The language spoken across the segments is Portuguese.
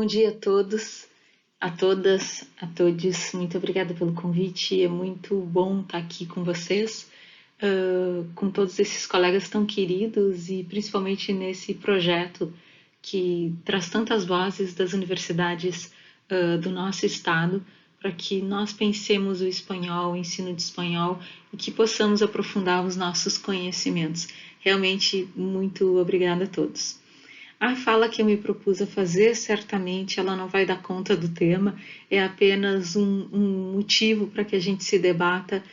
dia a todos, a todas, a todos. Muito obrigada pelo convite. É muito bom estar aqui com vocês, com todos esses colegas tão queridos e principalmente nesse projeto que traz tantas vozes das universidades do nosso estado para que nós pensemos o espanhol, o ensino de espanhol e que possamos aprofundar os nossos conhecimentos. Realmente, muito obrigada a todos. A fala que eu me propus a fazer, certamente ela não vai dar conta do tema, é apenas um motivo para que a gente se debata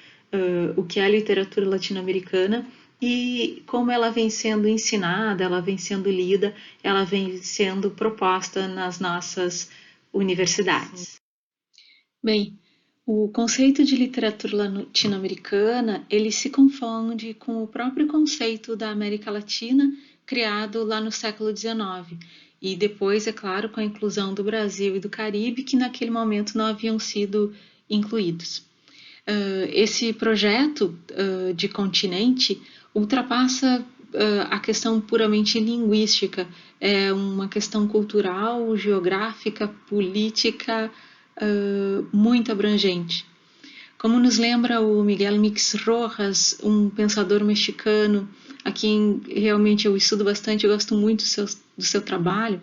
o que é a literatura latino-americana e como ela vem sendo ensinada, ela vem sendo lida, ela vem sendo proposta nas nossas universidades. Bem, o conceito de literatura latino-americana, ele se confunde com o próprio conceito da América Latina, criado lá no século XIX, e depois, é claro, com a inclusão do Brasil e do Caribe, que naquele momento não haviam sido incluídos. Esse projeto de continente ultrapassa a questão puramente linguística, é uma questão cultural, geográfica, política, muito abrangente. Como nos lembra o Miguel Mix Rojas, um pensador mexicano, a quem realmente eu estudo bastante, eu gosto muito do seu trabalho,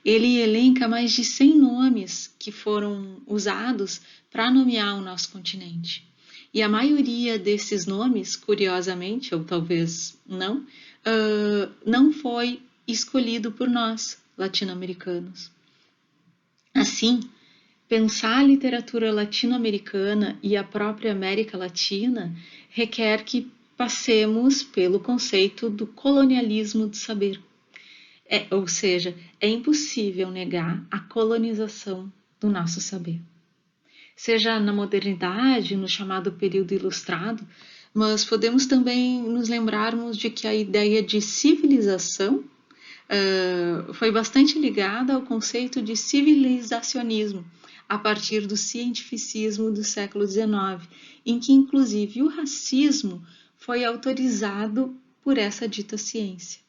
ele elenca mais de 100 nomes que foram usados para nomear o nosso continente. E a maioria desses nomes, curiosamente, ou talvez não foi escolhido por nós, latino-americanos. Assim, pensar a literatura latino-americana e a própria América Latina requer que passemos pelo conceito do colonialismo do saber. Ou seja, é impossível negar a colonização do nosso saber. Seja na modernidade, no chamado período ilustrado, mas podemos também nos lembrarmos de que a ideia de civilização foi bastante ligada ao conceito de civilizacionismo, a partir do cientificismo do século XIX, em que inclusive o racismo foi autorizado por essa dita ciência.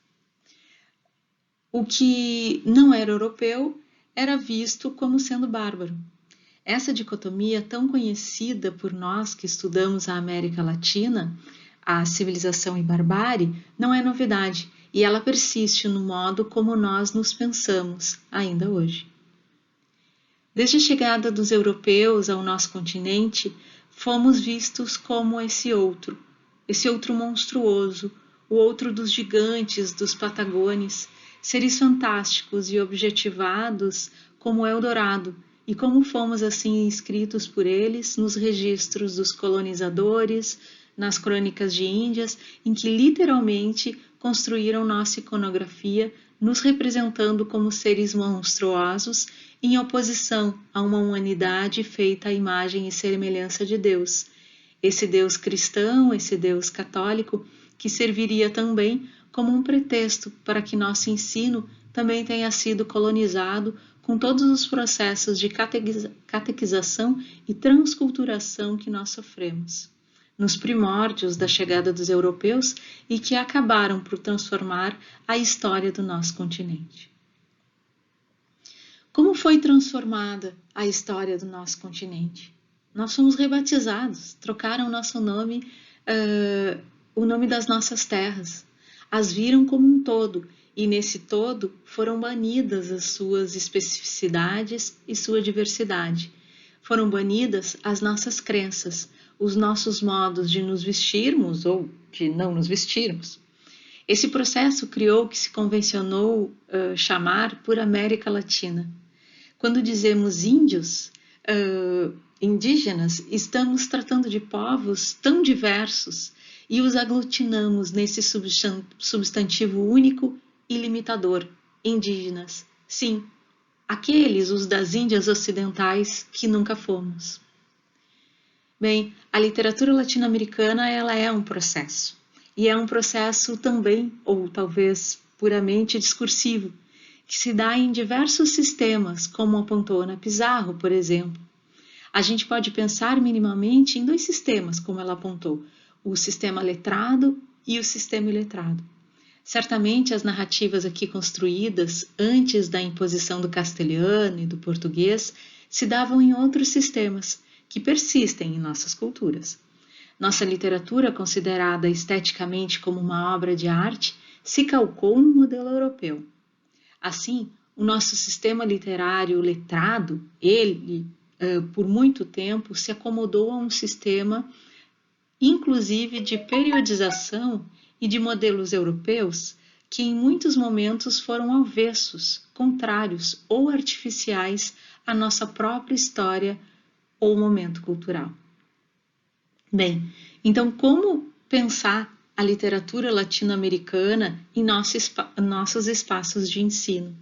O que não era europeu era visto como sendo bárbaro. Essa dicotomia tão conhecida por nós que estudamos a América Latina, a civilização e barbárie, não é novidade e ela persiste no modo como nós nos pensamos ainda hoje. Desde a chegada dos europeus ao nosso continente, fomos vistos como esse outro monstruoso, o outro dos gigantes, dos Patagones, seres fantásticos e objetivados como Eldorado, e como fomos assim inscritos por eles nos registros dos colonizadores, nas crônicas de Índias, em que literalmente construíram nossa iconografia, nos representando como seres monstruosos, em oposição a uma humanidade feita à imagem e semelhança de Deus. Esse Deus cristão, esse Deus católico, que serviria também como um pretexto para que nosso ensino também tenha sido colonizado com todos os processos de catequização e transculturação que nós sofremos, nos primórdios da chegada dos europeus e que acabaram por transformar a história do nosso continente. Como foi transformada a história do nosso continente? Nós fomos rebatizados, trocaram nosso nome, o nome das nossas terras, as viram como um todo, e nesse todo foram banidas as suas especificidades e sua diversidade. Foram banidas as nossas crenças, os nossos modos de nos vestirmos ou de não nos vestirmos. Esse processo criou o que se convencionou chamar por América Latina. Quando dizemos índios, indígenas, estamos tratando de povos tão diversos e os aglutinamos nesse substantivo único e limitador, indígenas. Sim, aqueles, os das Índias Ocidentais, que nunca fomos. Bem, a literatura latino-americana ela é um processo. E é um processo também, ou talvez puramente discursivo, que se dá em diversos sistemas, como apontou Ana Pizarro, por exemplo. A gente pode pensar minimamente em dois sistemas, como ela apontou, o sistema letrado e o sistema iletrado. Certamente as narrativas aqui construídas antes da imposição do castelhano e do português se davam em outros sistemas que persistem em nossas culturas. Nossa literatura, considerada esteticamente como uma obra de arte, se calcou no modelo europeu. Assim, o nosso sistema literário letrado, ele, por muito tempo, se acomodou a um sistema, inclusive de periodização e de modelos europeus, que em muitos momentos foram avessos, contrários ou artificiais à nossa própria história ou momento cultural. Bem, então como pensar a literatura latino-americana em nossos espaços de ensino?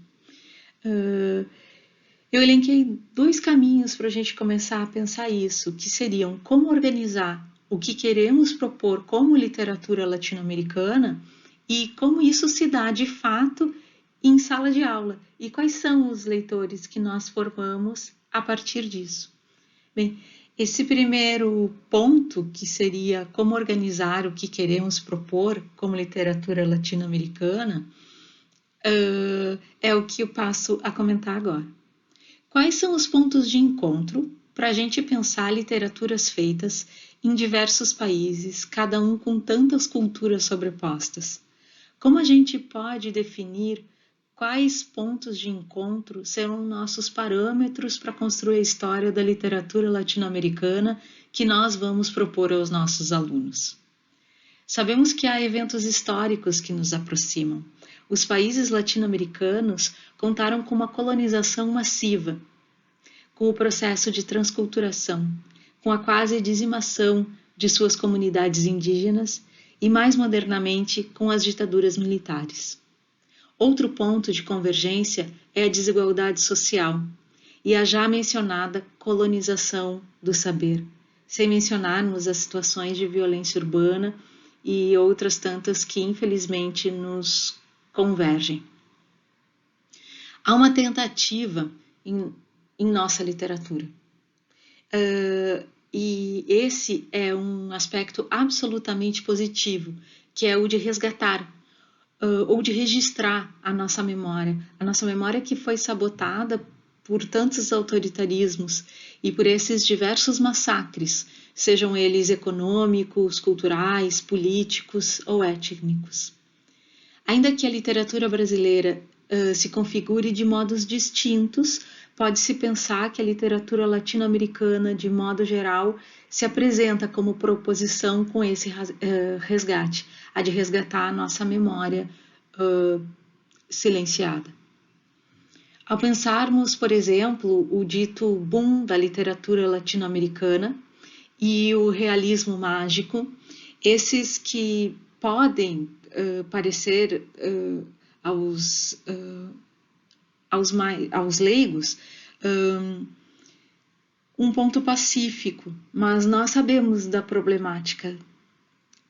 Eu elenquei 2 caminhos para a gente começar a pensar isso, que seriam como organizar o que queremos propor como literatura latino-americana e como isso se dá de fato em sala de aula e quais são os leitores que nós formamos a partir disso. Bem, esse primeiro ponto, que seria como organizar o que queremos propor como literatura latino-americana, é o que eu passo a comentar agora. Quais são os pontos de encontro para a gente pensar literaturas feitas em diversos países, cada um com tantas culturas sobrepostas? Como a gente pode definir quais pontos de encontro serão nossos parâmetros para construir a história da literatura latino-americana que nós vamos propor aos nossos alunos? Sabemos que há eventos históricos que nos aproximam. Os países latino-americanos contaram com uma colonização massiva, com o processo de transculturação, com a quase dizimação de suas comunidades indígenas e, mais modernamente, com as ditaduras militares. Outro ponto de convergência é a desigualdade social e a já mencionada colonização do saber, sem mencionarmos as situações de violência urbana e outras tantas que, infelizmente, nos convergem. Há uma tentativa em nossa literatura. E esse é um aspecto absolutamente positivo, que é o de resgatar ou de registrar a nossa memória que foi sabotada por tantos autoritarismos e por esses diversos massacres, sejam eles econômicos, culturais, políticos ou étnicos. Ainda que a literatura brasileira se configure de modos distintos, pode-se pensar que a literatura latino-americana, de modo geral, se apresenta como proposição com esse resgate, a de resgatar a nossa memória silenciada. Ao pensarmos, por exemplo, o dito boom da literatura latino-americana e o realismo mágico, esses que podem parecer aos leigos um ponto pacífico, mas nós sabemos da problemática.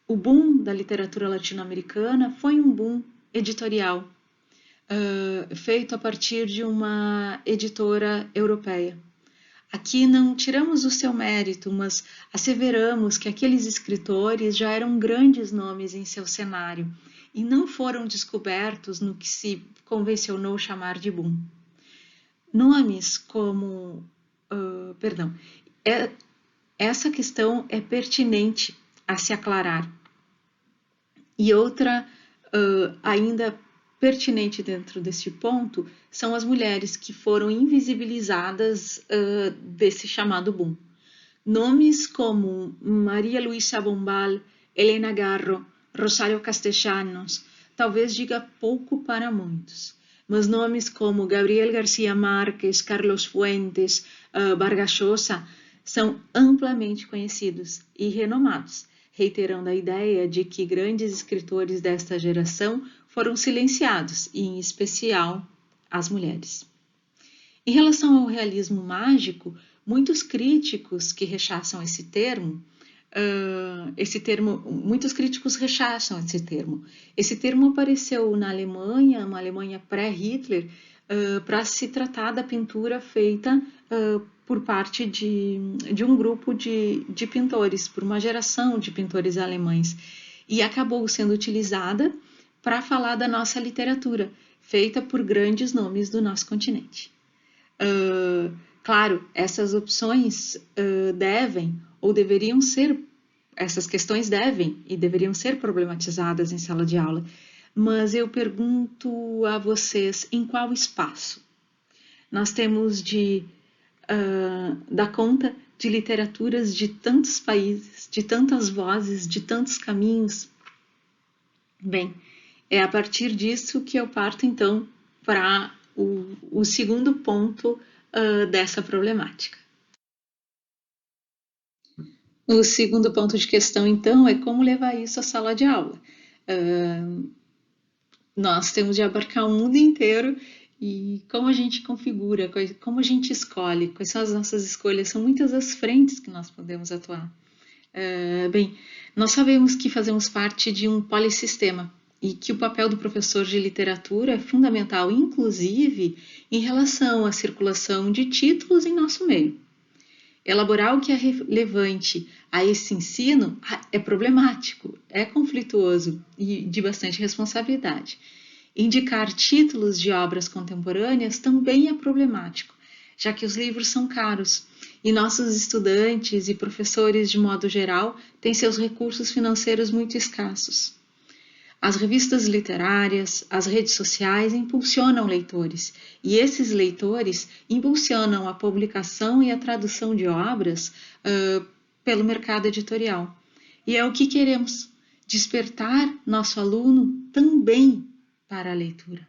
O boom da literatura latino-americana foi um boom editorial, feito a partir de uma editora europeia. Aqui não tiramos o seu mérito, mas asseveramos que aqueles escritores já eram grandes nomes em seu cenário e não foram descobertos no que se convencionou chamar de boom. Nomes como... essa questão é pertinente a se aclarar. E outra ainda pertinente dentro deste ponto são as mulheres que foram invisibilizadas desse chamado boom. Nomes como Maria Luisa Bombal, Helena Garro, Rosario Castellanos, talvez diga pouco para muitos, mas nomes como Gabriel García Márquez, Carlos Fuentes, Vargas Llosa são amplamente conhecidos e renomados, reiterando a ideia de que grandes escritores desta geração foram silenciados, e em especial as mulheres. Em relação ao realismo mágico, muitos críticos que rechaçam esse termo, muitos críticos rechaçam esse termo. Esse termo apareceu na Alemanha, uma Alemanha pré-Hitler, para se tratar da pintura feita por parte de um grupo de pintores, por uma geração de pintores alemães, e acabou sendo utilizada para falar da nossa literatura, feita por grandes nomes do nosso continente. Claro, essas opções devem ou deveriam ser, essas questões devem e deveriam ser problematizadas em sala de aula, mas eu pergunto a vocês em qual espaço? Nós temos de dar conta de literaturas de tantos países, de tantas vozes, de tantos caminhos. Bem, é a partir disso que eu parto então para o segundo ponto dessa problemática. O segundo ponto de questão, então, é como levar isso à sala de aula. Nós temos de abarcar o mundo inteiro e como a gente configura, como a gente escolhe, quais são as nossas escolhas, são muitas as frentes que nós podemos atuar. Bem, nós sabemos que fazemos parte de um polissistema e que o papel do professor de literatura é fundamental, inclusive em relação à circulação de títulos em nosso meio. Elaborar o que é relevante a esse ensino é problemático, é conflituoso e de bastante responsabilidade. Indicar títulos de obras contemporâneas também é problemático, já que os livros são caros e nossos estudantes e professores, de modo geral, têm seus recursos financeiros muito escassos. As revistas literárias, as redes sociais impulsionam leitores, e esses leitores impulsionam a publicação e a tradução de obras pelo mercado editorial. E é o que queremos, despertar nosso aluno também para a leitura.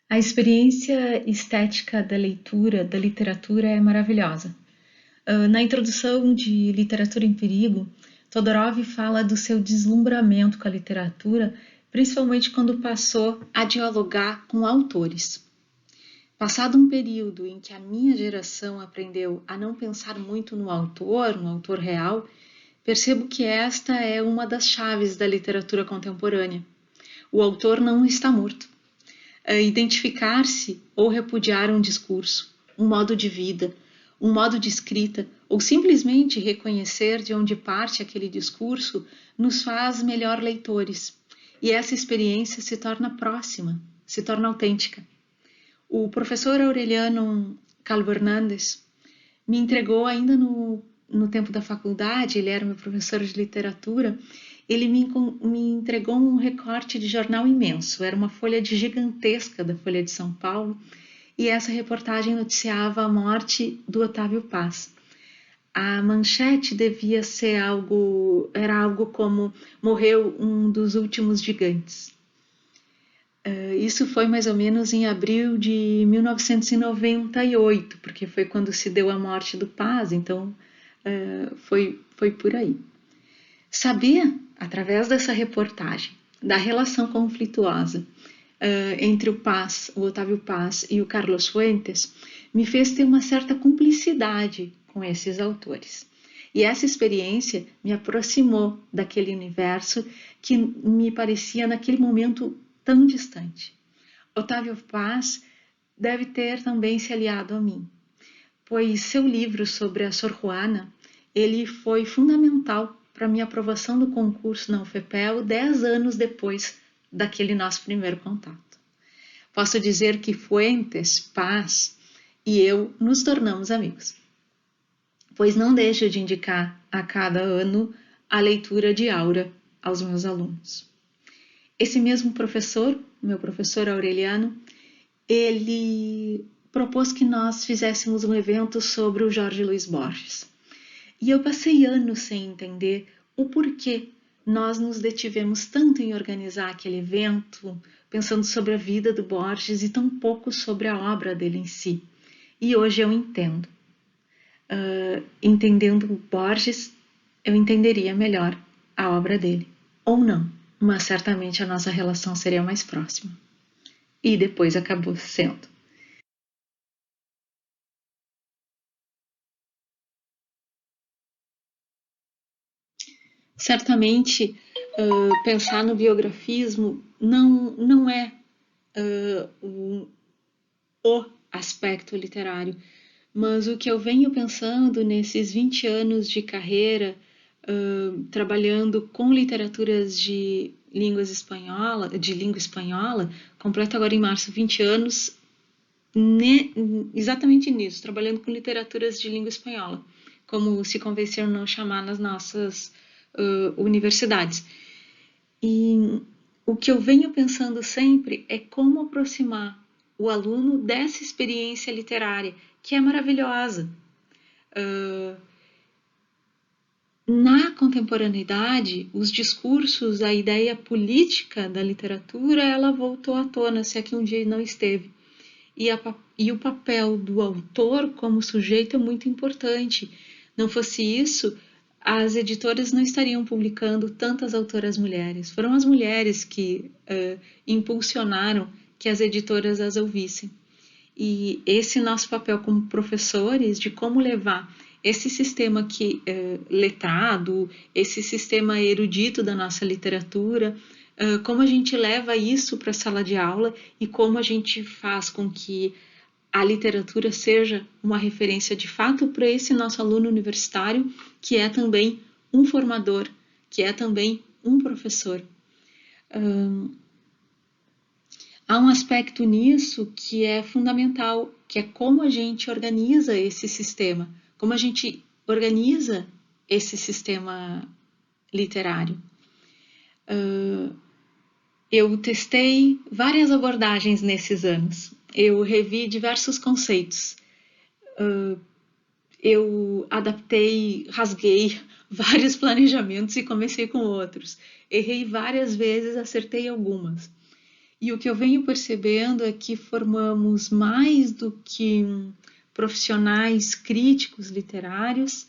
A experiência estética da leitura, da literatura, é maravilhosa. Na introdução de Literatura em Perigo, Todorov fala do seu deslumbramento com a literatura, principalmente quando passou a dialogar com autores. Passado um período em que a minha geração aprendeu a não pensar muito no autor real, percebo que esta é uma das chaves da literatura contemporânea. O autor não está morto. Identificar-se ou repudiar um discurso, um modo de vida, um modo de escrita, ou simplesmente reconhecer de onde parte aquele discurso, nos faz melhor leitores. E essa experiência se torna próxima, se torna autêntica. O professor Aureliano Calvo Hernandes me entregou ainda no tempo da faculdade, ele era meu professor de literatura, ele me entregou um recorte de jornal imenso, era uma folha gigantesca da Folha de São Paulo, e essa reportagem noticiava a morte do Otávio Paz. A manchete devia ser era algo como morreu um dos últimos gigantes. Isso foi mais ou menos em abril de 1998, porque foi quando se deu a morte do Paz, então foi por aí. Saber, através dessa reportagem, da relação conflituosa entre o Otávio Paz e o Carlos Fuentes, me fez ter uma certa cumplicidade com esses autores. E essa experiência me aproximou daquele universo que me parecia naquele momento tão distante. Otávio Paz deve ter também se aliado a mim, pois seu livro sobre a Sor Juana, ele foi fundamental para a minha aprovação do concurso na UFPEL 10 anos depois daquele nosso primeiro contato. Posso dizer que Fuentes, Paz e eu nos tornamos amigos, pois não deixo de indicar a cada ano a leitura de Aura aos meus alunos. Esse mesmo professor, meu professor Aureliano, ele propôs que nós fizéssemos um evento sobre o Jorge Luiz Borges. E eu passei anos sem entender o porquê nós nos detivemos tanto em organizar aquele evento, pensando sobre a vida do Borges e tão pouco sobre a obra dele em si. E hoje eu entendo. Entendendo Borges, eu entenderia melhor a obra dele. Ou não, mas certamente a nossa relação seria mais próxima. E depois acabou sendo. Certamente, pensar no biografismo não é o aspecto literário, Mas o que eu venho pensando nesses 20 anos de carreira, trabalhando com literaturas de língua espanhola, completo agora em março 20 anos, exatamente nisso, trabalhando com literaturas de língua espanhola, como se convencionou chamar nas nossas universidades. E o que eu venho pensando sempre é como aproximar o aluno dessa experiência literária, que é maravilhosa. Na contemporaneidade, os discursos, a ideia política da literatura, ela voltou à tona, se é que um dia não esteve. E o papel do autor como sujeito é muito importante. Não fosse isso, as editoras não estariam publicando tantas autoras mulheres. Foram as mulheres que impulsionaram que as editoras as ouvissem. E esse nosso papel como professores, de como levar esse sistema letrado, esse sistema erudito da nossa literatura, como a gente leva isso para a sala de aula e como a gente faz com que a literatura seja uma referência de fato para esse nosso aluno universitário, que é também um formador, que é também um professor. Há um aspecto nisso que é fundamental, que é como a gente organiza esse sistema, como a gente organiza esse sistema literário. Eu testei várias abordagens nesses anos. Eu revi diversos conceitos. Eu adaptei, rasguei vários planejamentos e comecei com outros. Errei várias vezes, acertei algumas. E o que eu venho percebendo é que formamos mais do que profissionais críticos literários,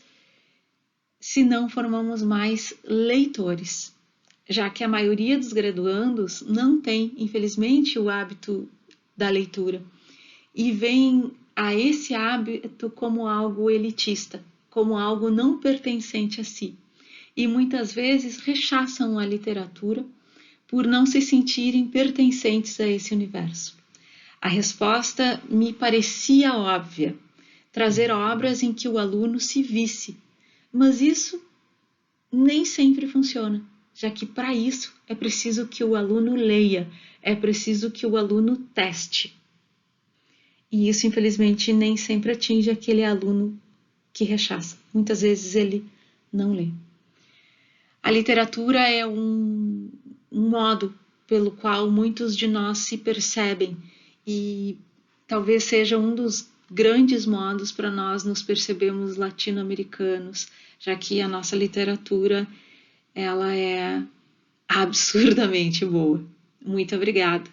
se não formamos mais leitores, já que a maioria dos graduandos não tem, infelizmente, o hábito da leitura e vem a esse hábito como algo elitista, como algo não pertencente a si. E muitas vezes rechaçam a literatura por não se sentirem pertencentes a esse universo. A resposta me parecia óbvia, trazer obras em que o aluno se visse, mas isso nem sempre funciona, já que para isso é preciso que o aluno leia, é preciso que o aluno teste. E isso, infelizmente, nem sempre atinge aquele aluno que rechaça. Muitas vezes ele não lê. A literatura é um modo pelo qual muitos de nós se percebem e talvez seja um dos grandes modos para nós nos percebermos latino-americanos, já que a nossa literatura ela é absurdamente boa. Muito obrigada.